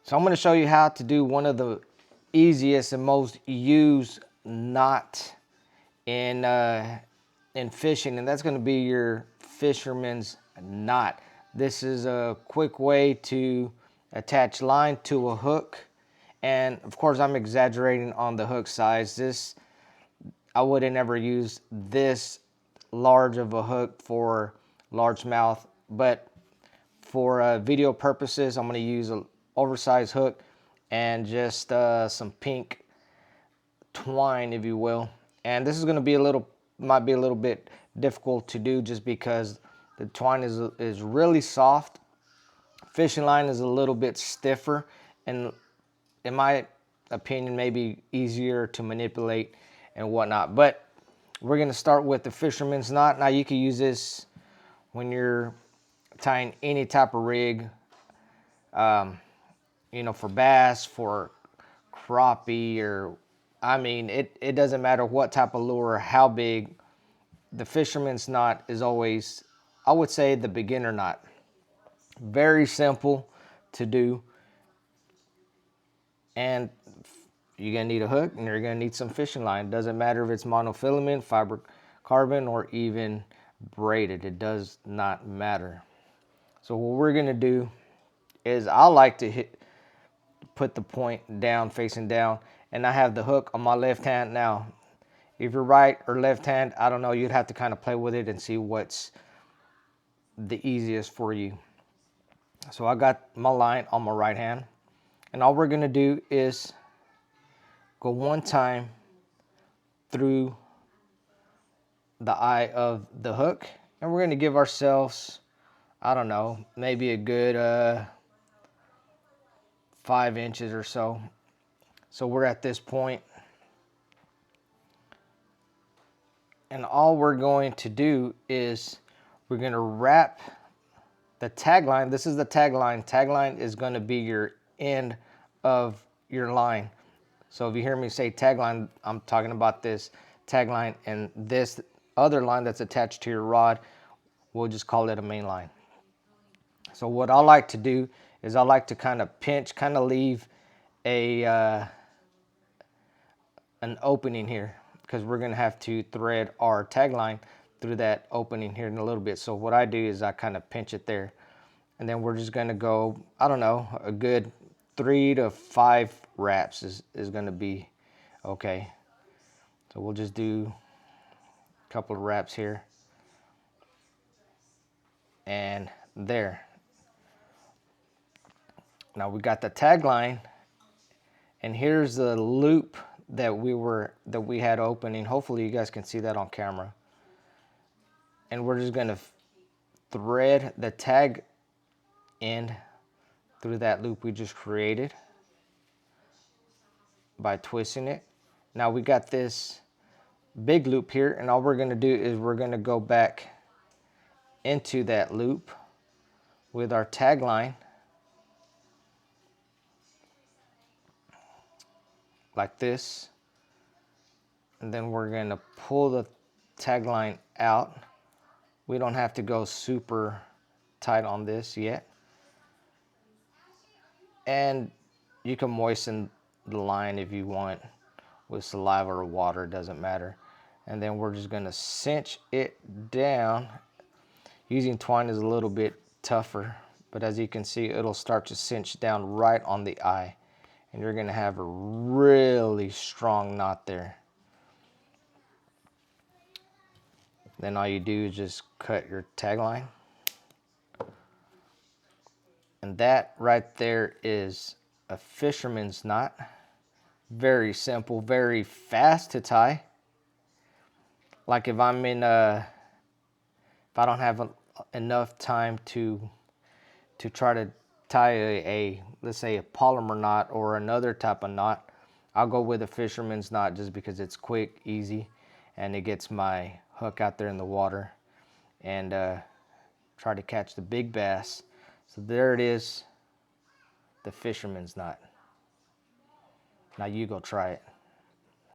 So I'm going to show you how to do one of the easiest and most used knot in fishing, and that's going to be your fisherman's knot. This is a quick way to attach line to a hook, and of course I'm exaggerating on the hook size. I wouldn't ever use this large of a hook for largemouth, but for video purposes I'm going to use an oversized hook and just some pink twine, if you will. And this is going to be might be a little bit difficult to do just because the twine is really soft. Fishing line is a little bit stiffer, and in my opinion maybe easier to manipulate and whatnot. But we're going to start with the fisherman's knot. Now you can use this when you're tying any type of rig, you know, for bass, for crappie, or I mean, it doesn't matter what type of lure, how big. The fisherman's knot is always, I would say, the beginner knot. Very simple to do, and you're gonna need a hook and you're gonna need some fishing line. Doesn't matter if it's monofilament, fiber carbon, or even braided. It does not matter. So what we're gonna do is I like to put the point down, facing down, and I have the hook on my left hand. Now if you're right or left hand, I don't know, you'd have to kind of play with it and see what's the easiest for you. So I got my line on my right hand, and all we're gonna do is go one time through the eye of the hook, and we're gonna give ourselves, I don't know, maybe a good 5 inches or so. So we're at this point, and all we're going to do is we're going to wrap the tag line. This is the tag line. Tag line is going to be your end of your line. So if you hear me say tag line, I'm talking about this tag line, and this other line that's attached to your rod, we'll just call it a main line. So what I like to do is I like to kind of pinch, kind of leave an opening here, because we're going to have to thread our tag line through that opening here in a little bit. So what I do is I kind of pinch it there, and then we're just going to go, I don't know, a good 3 to 5 wraps is going to be okay. So we'll just do a couple of wraps here and there. Now we got the tag line, and here's the loop that we had opening. Hopefully you guys can see that on camera. And we're just going to thread the tag end through that loop we just created by twisting it. Now we got this big loop here, and all we're going to do is we're going to go back into that loop with our tag line like this, and then we're going to pull the tag line out. We don't have to go super tight on this yet, and you can moisten the line if you want with saliva or water, it doesn't matter. And then we're just going to cinch it down. Using twine is a little bit tougher, but as you can see, it'll start to cinch down right on the eye, and you're going to have a really strong knot there. Then all you do is just cut your tag line, and that right there is a fisherman's knot. Very simple, very fast to tie. Like if I'm in if I don't have enough time to try to tie a let's say a polymer knot or another type of knot, I'll go with a fisherman's knot just because it's quick, easy, and it gets my hook out there in the water and try to catch the big bass. So there it is, the fisherman's knot. Now you go try it.